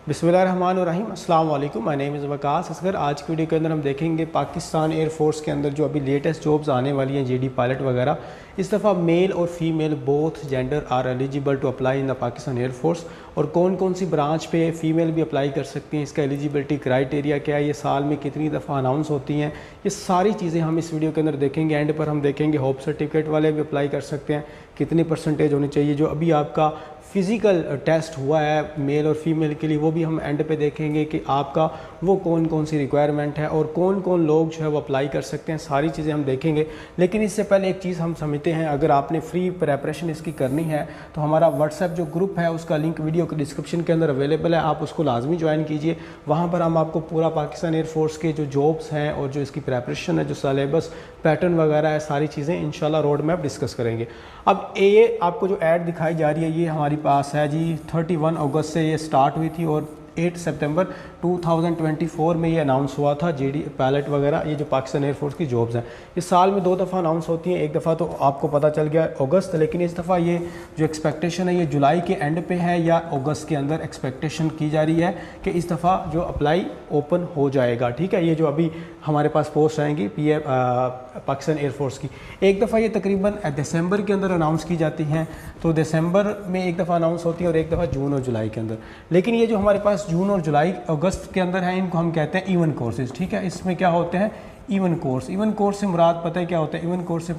बिस्मिल्लाहिर्रहमानिर्रहीम। अस्सलाम वालेकुम। My name is Waqas Asghar. आज की वीडियो के अंदर हम देखेंगे पाकिस्तान एयरफोर्स के अंदर जो अभी लेटेस्ट जॉब्स आने वाली हैं, जीडी पायलट वगैरह। इस दफ़ा मेल और female both gender are eligible to apply in the Pakistan air force. और कौन कौन सी ब्रांच पे फ़ीमेल भी अप्लाई कर सकती हैं, इसका एलिजिबिलिटी क्राइटेरिया क्या है, ये साल में कितनी दफ़ा अनाउंस होती हैं, ये सारी चीज़ें हम इस वीडियो के अंदर देखेंगे। एंड पर हम देखेंगे होप सर्टिफिकेट वाले भी अप्लाई कर सकते हैं, कितनी परसेंटेज होनी चाहिए। जो अभी आपका फ़िज़िकल टेस्ट हुआ है मेल और फीमेल के लिए, वो भी हम एंड पे देखेंगे कि आपका वो कौन कौन सी रिक्वायरमेंट है और कौन कौन लोग जो है वो अप्लाई कर सकते हैं। सारी चीज़ें हम देखेंगे। लेकिन इससे पहले एक चीज़ हम समझते हैं, अगर आपने फ्री प्रेपरेशन इसकी करनी है तो हमारा व्हाट्सएप जो ग्रुप है उसका लिंक वीडियो के डिस्क्रिप्शन के अंदर अवेलेबल है, आप उसको लाजमी ज्वाइन कीजिए। वहाँ पर हम आपको पूरा पाकिस्तान एयरफोर्स के जो जॉब्स हैं और जो इसकी प्रेपरेशन है, जो सिलेबस पैटर्न वगैरह है, सारी चीज़ें इंशाल्लाह रोड मैप डिस्कस करेंगे। अब ये आपको जो ऐड दिखाई जा रही है ये हमारी पास है जी। 31 अगस्त से ये स्टार्ट हुई थी और 8 सितंबर 2024 में ये अनाउंस हुआ था। जीडी पायलट वगैरह ये जो पाकिस्तान एयरफोर्स की जॉब्स हैं, इस साल में 2 दफ़ा अनाउंस होती हैं। एक दफ़ा तो आपको पता चल गया अगस्त, लेकिन इस दफ़ा ये जो एक्सपेक्टेशन है ये जुलाई के एंड पे है या अगस्त के अंदर एक्सपेक्टेशन की जा रही है कि इस दफ़ा जो अप्लाई ओपन हो जाएगा। ठीक है, ये जो अभी हमारे पास पोस्ट आएंगी पाकिस्तान एयरफोर्स की, एक दफ़ा ये तकरीबन दिसंबर के अंदर अनाउंस की जाती हैं। तो दिसंबर में एक दफ़ा अनाउंस होती है और एक दफ़ा जून और जुलाई के अंदर। लेकिन ये जो हमारे पास जून और जुलाई अगस्त के अंदर है, इनको हम कहते हैं इवन कोर्सेज। ठीक है, इसमें क्या होते हैं इवन कोर्स। इवन कोर्स से मुराद पता है क्या होता है? इवन कोर्स से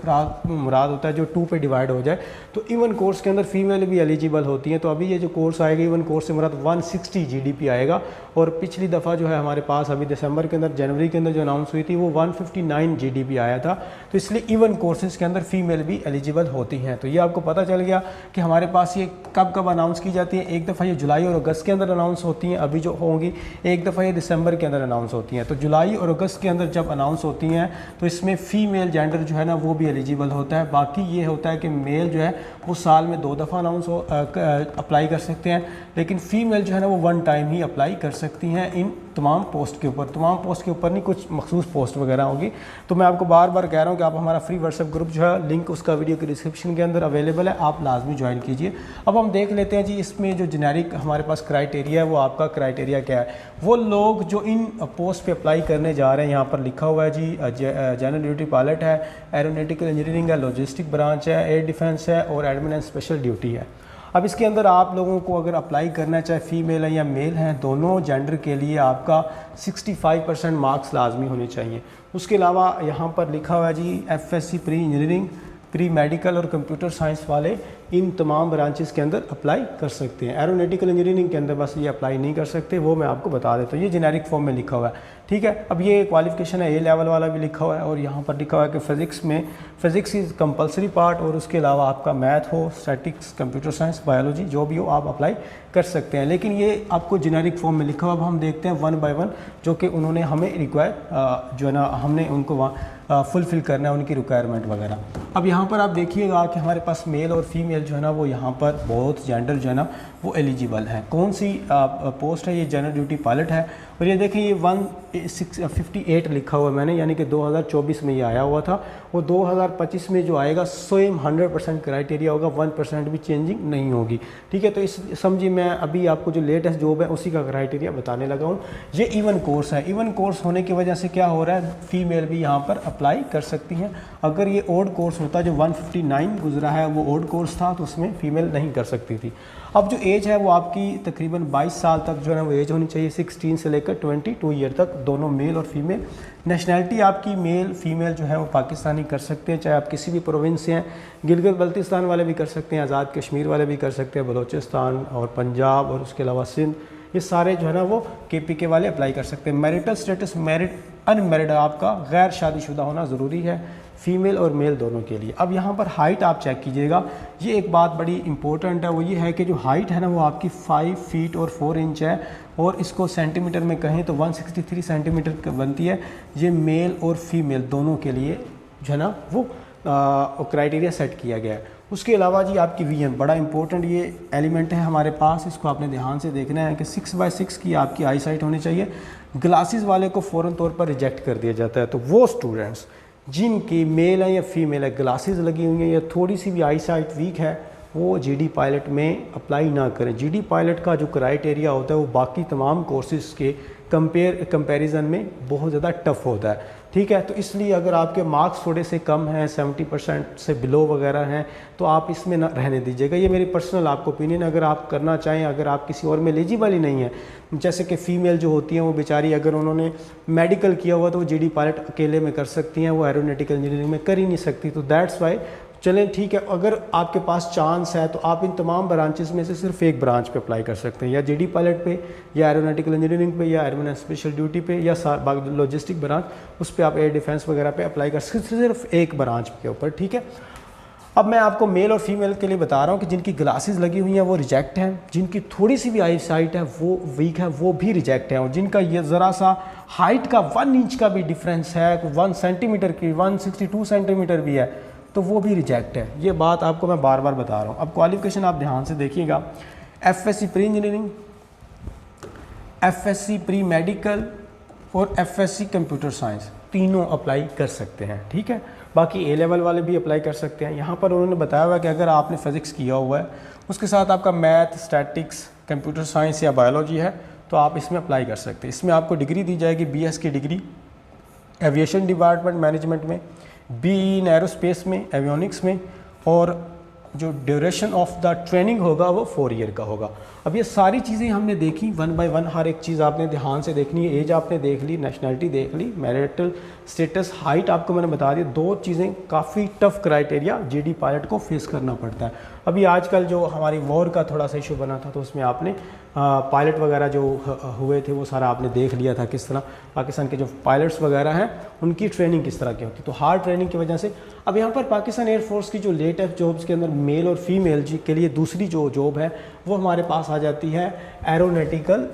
मुराद होता है जो 2 पे डिवाइड हो जाए। तो इवन कोर्स के अंदर फीमेल भी एलिजिबल होती हैं। तो अभी ये जो कोर्स आएगा इवन कोर्स से मुराद 160 जीडीपी आएगा। और पिछली दफ़ा जो है हमारे पास अभी दिसंबर के अंदर, जनवरी के अंदर जो अनाउंस हुई थी वो 159 जीडीपी आया था। तो इसलिए इवन कोर्सेज के अंदर फीमेल भी एलिजिबल होती हैं। तो ये आपको पता चल गया कि हमारे पास ये कब कब अनाउंस की जाती है। एक दफ़ा ये जुलाई और अगस्त के अंदर अनाउंस होती हैं अभी जो होंगी, एक दफ़ा ये दिसंबर के अंदर अनाउंस होती हैं। तो जुलाई और अगस्त के अंदर जब अनाउंस होती हैं तो इसमें फ़ीमेल जेंडर जो है ना वो भी एलिजिबल होता है। बाकी ये होता है कि मेल जो है वो साल में 2 दफ़ा अप्लाई कर सकते हैं, लेकिन फ़ीमेल जो है ना वो 1 टाइम ही अप्लाई कर सकती हैं इन तमाम पोस्ट के ऊपर। तमाम पोस्ट के ऊपर नहीं, कुछ मखसूस पोस्ट वगैरह होगी। तो मैं आपको बार बार कह रहा हूँ कि आप हमारा फ्री व्हाट्सएप ग्रुप जो है, लिंक उसका वीडियो के डिस्क्रिप्शन के अंदर अवेलेबल है, आप लाजमी ज्वाइन कीजिए। अब हम देख लेते हैं जी इसमें जो जेनेरिक हमारे पास क्राइटेरिया है वो आपका क्राइटेरिया क्या है। वो लोग जो इन पोस्ट पे अप्लाई करने जा रहे हैं, यहाँ पर लिखा हुआ है जी जनरल ड्यूटी पायलट है, एरोनॉटिकल इंजीनियरिंग है, लॉजिस्टिक ब्रांच है, एयर डिफेंस है और एडमिन एंड स्पेशल ड्यूटी है। अब इसके अंदर आप लोगों को अगर अप्लाई करना है, चाहे फीमेल है या मेल हैं, दोनों जेंडर के लिए आपका 65% मार्क्स लाजमी होने चाहिए। उसके अलावा यहाँ पर लिखा हुआ है जी FSc pre engineering, pre medical और कंप्यूटर साइंस वाले इन तमाम ब्रांचेस के अंदर अप्लाई कर सकते हैं। एरोनॉटिकल इंजीनियरिंग के अंदर बस ये अप्लाई नहीं कर सकते, वो मैं आपको बता देता हूँ। ये जेनेरिक फॉर्म में लिखा हुआ है। ठीक है, अब ये क्वालिफिकेशन है, ए लेवल वाला भी लिखा हुआ है और यहाँ पर लिखा हुआ है कि फ़िज़िक्स इज़ कंपलसरी पार्ट और उसके अलावा आपका मैथ हो, स्टैटिक्स, कंप्यूटर साइंस, बायोलॉजी जो भी हो आप अप्लाई कर सकते हैं। लेकिन ये आपको जेनेरिक फॉर्म में लिखा हुआ। अब हम देखते हैं 1 बाय 1 जो कि उन्होंने हमें रिक्वायर जो है ना हमने उनको वहाँ फुलफ़िल करना है उनकी रिक्वायरमेंट वगैरह। अब यहाँ पर आप देखिएगा कि हमारे पास मेल और फीमेल जो है ना वो यहाँ पर बहुत जेंडर जो है ना वो एलिजिबल है। कौन सी पोस्ट है? ये जनरल ड्यूटी पायलट है। और ये देखें ये 158 लिखा हुआ है मैंने, यानी कि 2024 में ये आया हुआ था। वो 2025 में जो आएगा सेम 100% क्राइटेरिया होगा, 1% भी चेंजिंग नहीं होगी। ठीक है, तो इस समझिए मैं अभी आपको जो लेटेस्ट जॉब है उसी का क्राइटेरिया बताने लगा हूँ। ये इवन कोर्स है। इवन कोर्स होने की वजह से क्या हो रहा है, फीमेल भी यहाँ पर अप्लाई कर सकती हैं। अगर ये ओड कोर्स होता, जो 159 गुजरा है वो ओड कोर्स था, तो उसमें फ़ीमेल नहीं कर सकती थी। अब जो एज है वो आपकी तकरीबन 22 साल तक जो है ना वो एज होनी चाहिए, 16 से लेकर 22 ईयर तक, दोनों मेल और फीमेल। नेशनैलिटी आपकी मेल फीमेल जो है वो पाकिस्तानी कर सकते हैं, चाहे आप किसी भी प्रोविंस से हैं। गिलगित बल्तिस्तान वाले भी कर सकते हैं, आज़ाद कश्मीर वाले भी कर सकते हैं, बलोचिस्तान और पंजाब और उसके अलावा सिंध, ये सारे जो है ना वो KPK वाले अप्लाई कर सकते हैं। मैरिटल स्टेटस मैरिड अनमैरिड आपका गैर शादीशुदा होना ज़रूरी है, फ़ीमेल और मेल दोनों के लिए। अब यहाँ पर हाइट आप चेक कीजिएगा, ये एक बात बड़ी इंपॉर्टेंट है, वो ये है कि जो हाइट है ना वो आपकी 5 फीट और 4 इंच है और इसको सेंटीमीटर में कहें तो 163 सेंटीमीटर बनती है। ये मेल और फीमेल दोनों के लिए जो है ना वो क्राइटेरिया सेट किया गया है। उसके अलावा जी आपकी विजन बड़ा इंपॉर्टेंट ये एलिमेंट है हमारे पास, इसको आपने ध्यान से देखना है कि 6/6 की आपकी आई साइट होनी चाहिए। ग्लासेस वाले को फ़ौरन तौर पर रिजेक्ट कर दिया जाता है। तो वो स्टूडेंट्स जिनकी मेल है या फीमेल है, ग्लासेस लगी हुई हैं या थोड़ी सी भी आई साइट वीक है, वो जीडी पायलट में अप्लाई ना करें। जीडी पायलट का जो क्राइटेरिया होता है वो बाकी तमाम कोर्सेज़ के कंपैरिजन में बहुत ज़्यादा टफ होता है, ठीक है। तो इसलिए अगर आपके मार्क्स थोड़े से कम हैं, 70% से बिलो वगैरह हैं, तो आप इसमें ना रहने दीजिएगा। ये मेरी पर्सनल आपको ओपिनियन। अगर आप करना चाहें, अगर आप किसी और में एलिजिबल ही नहीं है, जैसे कि फ़ीमेल जो होती हैं वो बेचारी अगर उन्होंने मेडिकल किया हुआ तो वो जीडी पायलट अकेले में कर सकती हैं, वो एरोनॉटिकल इंजीनियरिंग में कर ही नहीं सकती। तो दैट्स वाई चलें ठीक है, अगर आपके पास चांस है तो आप इन तमाम ब्रांचेस में से सिर्फ एक ब्रांच पे अप्लाई कर सकते हैं, या जीडी पायलट पे, या एरोनॉटिकल इंजीनियरिंग पे, या एयरमैन स्पेशल ड्यूटी पे, या लॉजिस्टिक ब्रांच, उस पर आप एयर डिफेंस वगैरह पे अप्लाई कर सकते हैं, सिर्फ एक ब्रांच के ऊपर, ठीक है। अब मैं आपको मेल और फीमेल के लिए बता रहा हूँ कि जिनकी ग्लासेस लगी हुई हैं वो रिजेक्ट हैं, जिनकी थोड़ी सी भी आई साइट है वो वीक है वो भी रिजेक्ट है, और जिनका ये ज़रा सा हाइट का 1 इंच का भी डिफरेंस है, 1 सेंटीमीटर की 162 सेंटीमीटर भी है, तो वो भी रिजेक्ट है। ये बात आपको मैं बार बार बता रहा हूँ। अब क्वालिफिकेशन आप ध्यान से देखिएगा, FSc pre engineering, FSc pre medical और एफएससी कंप्यूटर साइंस, तीनों अप्लाई कर सकते हैं, ठीक है। बाकी ए लेवल वाले भी अप्लाई कर सकते हैं। यहाँ पर उन्होंने बताया हुआ कि अगर आपने फिज़िक्स किया हुआ है, उसके साथ आपका मैथ, स्टैटिक्स, कंप्यूटर साइंस या बायोलॉजी है, तो आप इसमें अप्लाई कर सकते हैं। इसमें आपको डिग्री दी जाएगी बीएस की डिग्री एविएशन डिपार्टमेंट मैनेजमेंट में, बी इन एरोस्पेस में, एवियोनिक्स में, और जो ड्यूरेशन ऑफ द ट्रेनिंग होगा वो 4 ईयर का होगा। अब ये सारी चीज़ें हमने देखी 1 बाय 1, हर एक चीज़ आपने ध्यान से देखनी है। एज आपने देख ली, नेशनैलिटी देख ली, मैरिटल स्टेटस, हाइट आपको मैंने बता दी। 2 चीज़ें काफ़ी टफ क्राइटेरिया जीडी पायलट को फेस करना पड़ता है। अभी आजकल जो हमारी वॉर का थोड़ा सा इशू बना था, तो उसमें आपने पायलट वगैरह जो हुए थे वो सारा आपने देख लिया था, किस तरह पाकिस्तान के जो पायलट्स वगैरह हैं उनकी ट्रेनिंग किस तरह की होती है। तो हार्ड ट्रेनिंग की वजह से अब यहाँ पर पाकिस्तान एयरफोर्स की जो लेटेस्ट जॉब्स के अंदर मेल और फीमेल जी के लिए दूसरी जो जॉब है वो हमारे पास आ जाती है एरोनॉटिकल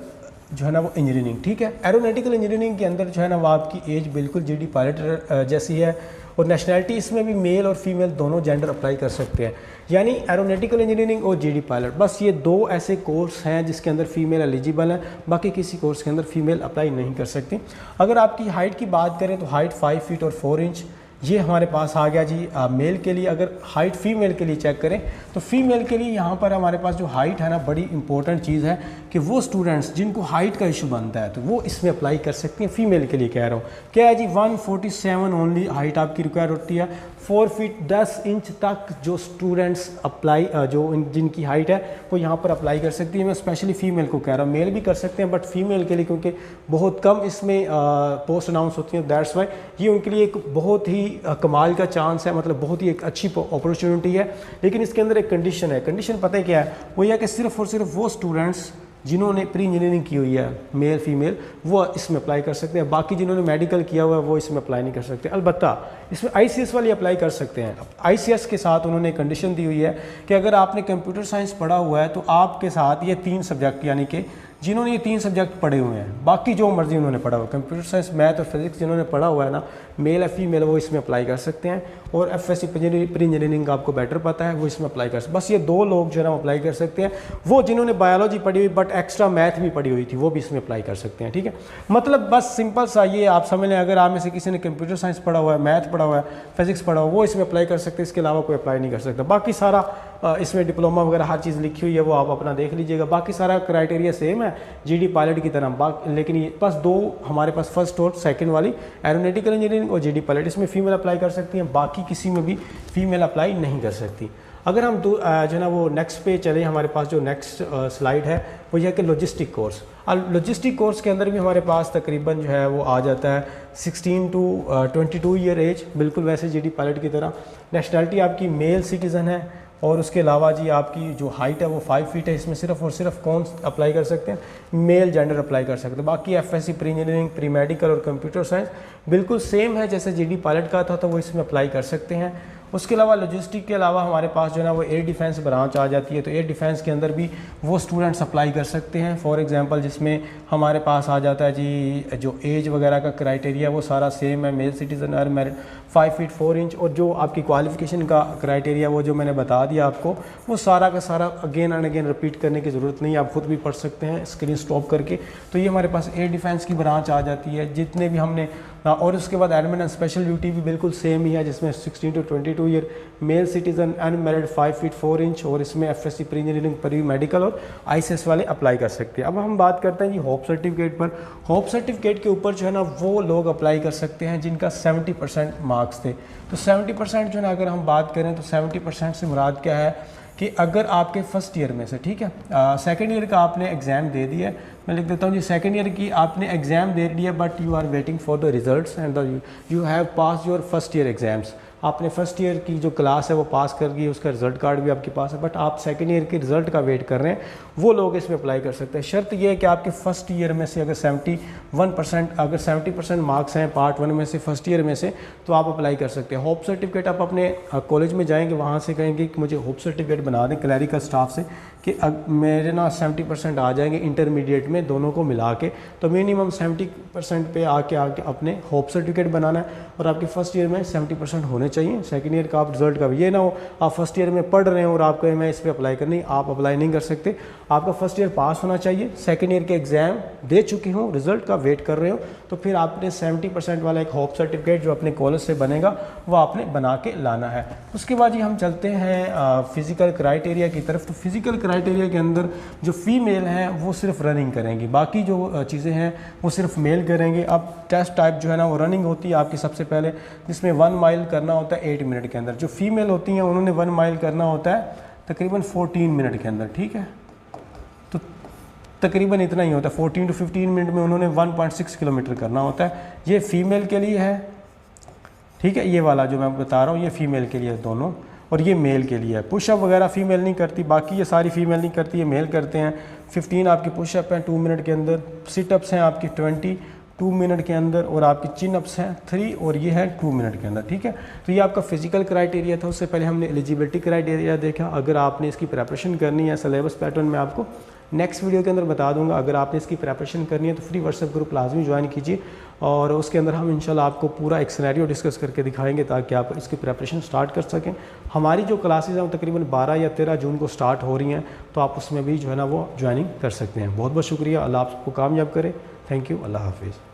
जो है ना वो इंजीनियरिंग, ठीक है। एरोनॉटिकल इंजीनियरिंग के अंदर जो है ना वो आपकी एज बिल्कुल जीडी पायलट जैसी है, और नेशनैलिटी इसमें भी मेल और फीमेल दोनों जेंडर अप्लाई कर सकते हैं, यानी एरोनॉटिकल इंजीनियरिंग और जीडी पायलट, बस ये 2 ऐसे कोर्स हैं जिसके अंदर फीमेल एलिजिबल है, बाकी किसी कोर्स के अंदर फीमेल अप्लाई नहीं कर सकती। अगर आपकी हाइट की बात करें तो हाइट 5 फीट और 4 इंच ये हमारे पास आ गया जी मेल के लिए। अगर हाइट फीमेल के लिए चेक करें तो फीमेल के लिए यहाँ पर हमारे पास जो हाइट है ना, बड़ी इंपॉर्टेंट चीज़ है कि वो स्टूडेंट्स जिनको हाइट का इशू बनता है तो वो इसमें अप्लाई कर सकते हैं। फीमेल के लिए कह रहा हूँ, क्या है जी 147 ओनली हाइट आपकी रिक्वायर होती है। 4 फीट 10 इंच तक जो स्टूडेंट्स अप्लाई जिनकी हाइट है वो यहाँ पर अप्लाई कर सकती है। मैं स्पेशली फ़ीमेल को कह रहा हूँ, मेल भी कर सकते हैं बट फीमेल के लिए क्योंकि बहुत कम इसमें पोस्ट अनाउंस होती हैं, दैट्स वाई ये उनके लिए एक बहुत ही कमाल का चांस है, मतलब बहुत ही एक अच्छी अपॉर्चुनिटी है। लेकिन इसके अंदर एक कंडीशन है, कंडीशन पता है क्या है, वो यह कि सिर्फ और सिर्फ वो स्टूडेंट्स जिन्होंने प्री इंजीनियरिंग की हुई है मेल फीमेल वो इसमें अप्लाई कर सकते हैं, बाकी जिन्होंने मेडिकल किया हुआ है वो इसमें अप्लाई नहीं कर सकते। अलबत्ता इसमें आईसीएस वाले अप्लाई कर सकते हैं। आईसीएस के साथ उन्होंने कंडीशन दी हुई है कि अगर आपने कंप्यूटर साइंस पढ़ा हुआ है तो आपके साथ ये 3 सब्जेक्ट, यानी कि जिन्होंने ये 3 सब्जेक्ट पढ़े हुए हैं, बाकी जो मर्जी उन्होंने पढ़ा हुआ है, कंप्यूटर साइंस, मैथ और फिजिक्स जिन्होंने पढ़ा हुआ है ना, मेल या फीमेल, वो इसमें अप्लाई कर सकते हैं। और एफएससी प्री इंजीनियरिंग का आपको बेटर पता है, वो इसमें अप्लाई कर सकते हैं। बस ये 2 लोग जो है ना अप्लाई कर सकते हैं। वो जिन्होंने बायोलॉजी पढ़ी हुई बट एक्स्ट्रा मैथ भी पढ़ी हुई थी वो भी इसमें अप्लाई कर सकते हैं, ठीक है। मतलब बस सिंपल सा ये आप समझ लें, अगर आप में से किसी ने कंप्यूटर साइंस पढ़ा हुआ है, मैथ पढ़ा हुआ है, फिजिक्स पढ़ा हुआ है, वो इसमें अप्लाई कर सकते हैं, इसके अलावा कोई अप्लाई नहीं कर सकता। बाकी सारा इसमें डिप्लोमा वगैरह हर चीज़ लिखी हुई है, वो आप अपना देख लीजिएगा। बाकी सारा क्राइटेरिया सेम है जीडी पायलट की तरह, लेकिन ये बस 2 हमारे पास फर्स्ट और सेकंड वाली एरोनॉटिकल इंजीनियरिंग और जीडी पायलट, इसमें फीमेल अप्लाई कर सकती हैं, बाकी किसी में भी फीमेल अप्लाई नहीं कर सकती। अगर हम जो है ना वो नेक्स्ट पे चले, हमारे पास जो नेक्स्ट स्लाइड है वो यह कि लॉजिस्टिक कोर्स। लॉजिस्टिक कोर्स के अंदर भी हमारे पास तकरीबन जो है वो आ जाता है 16 टू 22 ईयर एज, बिल्कुल वैसे जीडी पायलट की तरह। नेशनैलिटी आपकी मेल सिटीज़न है, और उसके अलावा जी आपकी जो हाइट है वो 5 फीट है। इसमें सिर्फ और सिर्फ कौन अप्लाई कर सकते हैं, मेल जेंडर अप्लाई कर सकते हैं। बाकी FSc pre engineering, pre medical और कंप्यूटर साइंस बिल्कुल सेम है जैसे जीडी पायलट का था, तो वो इसमें अप्लाई कर सकते हैं। उसके अलावा लॉजिस्टिक के अलावा हमारे पास जो है ना वो एयर डिफेंस ब्रांच आ जाती है, तो एयर डिफेंस के अंदर भी वो स्टूडेंट्स अप्लाई कर सकते हैं। फॉर एग्जांपल जिसमें हमारे पास आ जाता है जी जो एज वगैरह का क्राइटेरिया वो सारा सेम है, मेल सिटीजन और मेरिट 5 फीट 4 इंच, और जो आपकी क्वालिफिकेशन का क्राइटेरिया वो जो मैंने बता दिया आपको, वो सारा का सारा अगेन एंड अगेन रिपीट करने की ज़रूरत नहीं है, आप खुद भी पढ़ सकते हैं स्क्रीन स्टॉप करके। तो ये हमारे पास एयर डिफेंस की ब्रांच आ जाती है। जितने भी हमने और उसके बाद एडमिन एंड स्पेशल ड्यूटी भी बिल्कुल सेम ही है, जिसमें 16 to 22 year, male citizen, unmarried, 5 feet 4 inch, और इसमें FSC pre engineering, pre medical और ICS वाले अप्लाई कर सकते हैं। अब हम बात करते हैं जी होप सर्टिफिकेट पर। होप सर्टिफिकेट के ऊपर जो है ना वो लोग अप्लाई कर सकते हैं जिनका 70% मार्क्स थे। तो 70% जो है ना अगर हम बात करें तो 70% से मुराद क्या है कि अगर आपके फर्स्ट ईयर में से, ठीक है, सेकेंड ईयर का आपने एग्ज़ाम दे दिया है, मैं लिख देता हूँ जी, सेकेंड ईयर की आपने एग्ज़ाम दे दिया but you are waiting for the results and you have pass your first year exams. आपने फर्स्ट ईयर की जो क्लास है वो पास कर दी, उसका रिजल्ट कार्ड भी आपके पास है, बट आप सेकेंड ईयर के रिजल्ट का वेट कर रहे हैं, वो लोग इसमें अप्लाई कर सकते हैं। शर्त ये है कि आपके फर्स्ट ईयर में से अगर 71%, अगर 70% मार्क्स हैं पार्ट 1 में से, फर्स्ट ईयर में से, तो आप अप्लाई कर सकते हैं। होप सर्टिफिकेट आप अपने कॉलेज में जाएंगे, वहाँ से कहेंगे कि मुझे होप सर्टिफिकेट बना दें क्लैरिकल स्टाफ से कि मेरे ना 70% आ जाएंगे इंटरमीडिएट में दोनों को मिला के, तो मिनिमम 70% पे आके अपने होप सर्टिफिकेट बनाना है और आपके फर्स्ट ईयर में 70% होने चाहिए। सेकंड ईयर का आप रिजल्ट का भी ये ना हो आप फर्स्ट ईयर में पढ़ रहे हो और आप कहें मैं इस पर अप्लाई करनी, आप अप्लाई नहीं कर सकते। आपका फर्स्ट ईयर पास होना चाहिए, सेकंड ईयर के एग्ज़ाम दे चुके हो, रिजल्ट का वेट कर रहे हो, तो फिर आपने 70% वाला एक होप सर्टिफिकेट जो अपने कॉलेज से बनेगा वो आपने बना के लाना है। उसके बाद ये हम चलते हैं फिज़िकल क्राइटेरिया की तरफ। तो फिज़िकल क्राइटेरिया के अंदर जो फीमेल हैं वो सिर्फ रनिंग करेंगी, बाकी जो चीज़ें हैं वो सिर्फ मेल करेंगे। अब टेस्ट टाइप जो है ना वो रनिंग होती है आपकी सबसे पहले, जिसमें 1 माइल करना होता है 8 मिनट के अंदर। जो फीमेल होती हैं उन्होंने 1 माइल करना होता है तकरीबन 14 मिनट के अंदर, ठीक है, तो तकरीबन इतना ही होता है, 14 to 15 मिनट में उन्होंने 1.6 किलोमीटर करना होता है। ये फीमेल के लिए है, ठीक है, ये वाला जो मैं बता रहा हूँ ये फीमेल के लिए है दोनों, और ये मेल के लिए है। पुशअप वगैरह फीमेल नहीं करती, बाकी ये सारी फीमेल नहीं करती, ये मेल करते हैं। 15 आपकी पुशअप हैं 2 मिनट के अंदर, सिटअप्स हैं आपकी 20 2 मिनट के अंदर, और आपकी चिन अप्स हैं 3, और ये है 2 मिनट के अंदर, ठीक है। तो ये आपका फिजिकल क्राइटेरिया था। उससे पहले हमने एलिजिबिलिटी क्राइटेरिया देखा। अगर आपने इसकी प्रिपरेशन करनी है सिलेबस पैटर्न में आपको नेक्स्ट वीडियो के अंदर बता दूंगा। अगर आपने इसकी प्रिपरेशन करनी है तो फ्री व्हाट्सएप ग्रुप लाजमी ज्वाइन कीजिए, और उसके अंदर हम इंशाल्लाह आपको पूरा एक सिनेरियो डिस्कस करके दिखाएंगे ताकि आप इसकी प्रिपरेशन स्टार्ट कर सकें। हमारी जो क्लासेस हैं वो तकरीबन 12 या 13 जून को स्टार्ट हो रही हैं, तो आप उसमें भी जो है ना वो ज्वाइनिंग कर सकते हैं। बहुत बहुत शुक्रिया, अल्लाह आपको कामयाब करे। थैंक यू, अल्लाह हाफिज़।